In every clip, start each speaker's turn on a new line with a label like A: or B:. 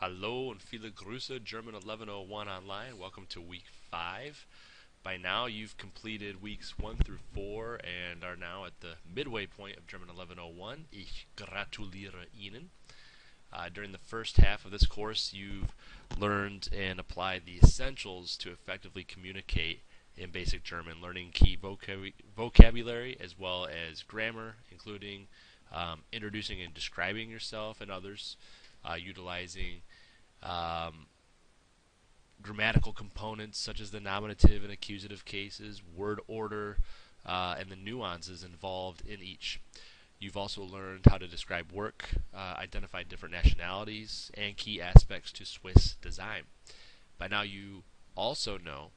A: Hallo und viele Grüße, German 1101 online. Welcome to week 5. By now, you've completed weeks 1 through 4 and are now at the midway point of German 1101. Ich gratuliere Ihnen. During the first half of this course, you've learned and applied the essentials to effectively communicate in basic German, learning key vocabulary as well as grammar, including introducing and describing yourself and others, utilizing um, grammatical components such as the nominative and accusative cases, word order, and the nuances involved in each. You've also learned how to describe work, identify different nationalities, and key aspects to Swiss design. By now, you also know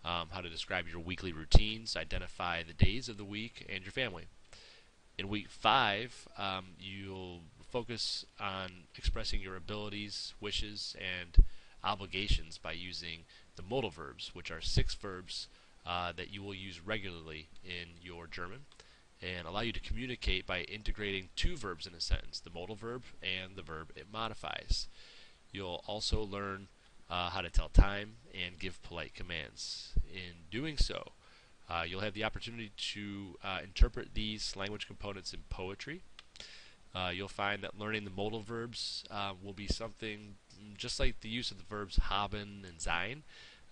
A: how to describe your weekly routines, identify the days of the week, and your family. In week 5, you'll focus on expressing your abilities, wishes, and obligations by using the modal verbs, which are 6 verbs that you will use regularly in your German and allow you to communicate by integrating 2 verbs in a sentence, the modal verb and the verb it modifies. You'll also learn how to tell time and give polite commands. In doing so, you'll have the opportunity to interpret these language components in poetry. You'll find that learning the modal verbs will be something just like the use of the verbs haben and sein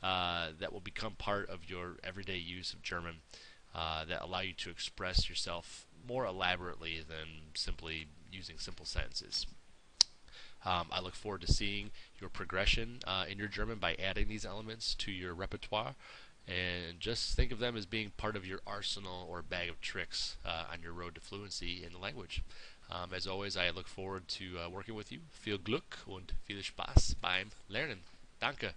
A: that will become part of your everyday use of German that allow you to express yourself more elaborately than simply using simple sentences. I look forward to seeing your progression in your German by adding these elements to your repertoire. And just think of them as being part of your arsenal or bag of tricks on your road to fluency in the language. As always, I look forward to working with you. Viel Glück und viel Spaß beim Lernen. Danke.